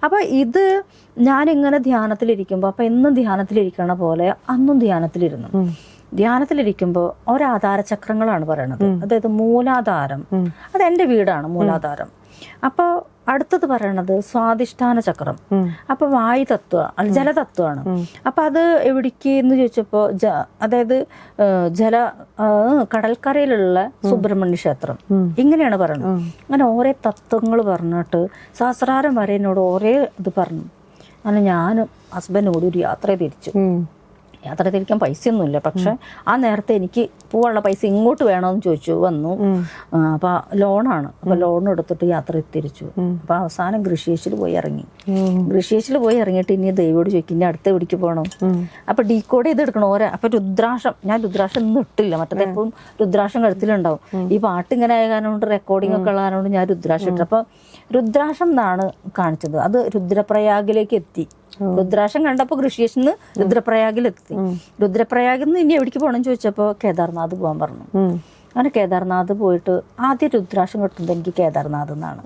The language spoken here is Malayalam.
അപ്പോൾ ഇത് ഞാനിങ്ങനെ ധ്യാനത്തിലിരിക്കുമ്പോൾ, അപ്പം എന്നും ധ്യാനത്തിലിരിക്കണ പോലെ അന്നും ധ്യാനത്തിലിരുന്നു. ധ്യാനത്തിലിരിക്കുമ്പോൾ ഒരാധാരചക്രങ്ങളാണ് പറയണത്. അതായത് മൂലാധാരം, അത് എൻ്റെ വീടാണ് മൂലാധാരം. അപ്പോൾ അടുത്തത് പറയണത് സ്വാധിഷ്ഠാന ചക്രം. അപ്പൊ വായുതത്വ ജലതത്വമാണ്. അപ്പൊ അത് എവിടേക്ക് എന്ന് ചോദിച്ചപ്പോ അതായത് കടൽക്കരയിലുള്ള സുബ്രഹ്മണ്യ ക്ഷേത്രം, ഇങ്ങനെയാണ് പറയുന്നത്. അങ്ങനെ ഓരോ തത്വങ്ങൾ പറഞ്ഞിട്ട് സഹസ്രാരം വരെ എന്നോട് ഓരോ ഇത് പറഞ്ഞു. അങ്ങനെ ഞാനും ഹസ്ബൻഡോട് ഒരു യാത്ര തിരിക്കാൻ പൈസയൊന്നുമില്ല. പക്ഷെ ആ നേരത്തെ എനിക്ക് പോവാനുള്ള പൈസ ഇങ്ങോട്ട് വേണമെന്ന് ചോദിച്ചു വന്നു. അപ്പൊ ലോണാണ്. അപ്പൊ ലോൺ എടുത്തിട്ട് യാത്ര തിരിച്ചു. അപ്പൊ അവസാനം ഋഷികേശിൽ പോയി ഇറങ്ങിയിട്ട് ഇനി ദൈവോട് ചോദിക്കും ഇനി അടുത്ത എവിടേക്ക് പോകണം. അപ്പൊ ഡീകോഡ് ചെയ്ത് എടുക്കണം അപ്പൊ രുദ്രാക്ഷം, ഞാൻ രുദ്രാക്ഷം ഒന്നും ഇട്ടില്ല. മറ്റേത് എപ്പോഴും രുദ്രാക്ഷം കഴുത്തിലുണ്ടാവും. ഈ പാട്ട് ഇങ്ങനെ ആയ കാരണം കൊണ്ട്, റെക്കോർഡിംഗ് ഒക്കെ ഉള്ള കാരണം കൊണ്ട് ഞാൻ രുദ്രാക്ഷം ഇട്ടു. അപ്പൊ രുദ്രാക്ഷം എന്നാണ് കാണിച്ചത്. അത് രുദ്രപ്രയാഗിലേക്ക് എത്തി. രുദ്രാക്ഷം കണ്ടപ്പോൾ ഋഷികേശിന്ന് രുദ്രപ്രയാഗിലെത്തി. രുദ്രപ്രയാഗിൽ നിന്ന് ഇനി എവിടേക്ക് പോകണം ചോദിച്ചപ്പോൾ കേദാർനാഥ് പോകാൻ പറഞ്ഞു. അങ്ങനെ കേദാർനാഥ് പോയിട്ട് ആദ്യം രുദ്രാക്ഷം കിട്ടുന്നത് എനിക്ക് കേദാർനാഥ് എന്നാണ്.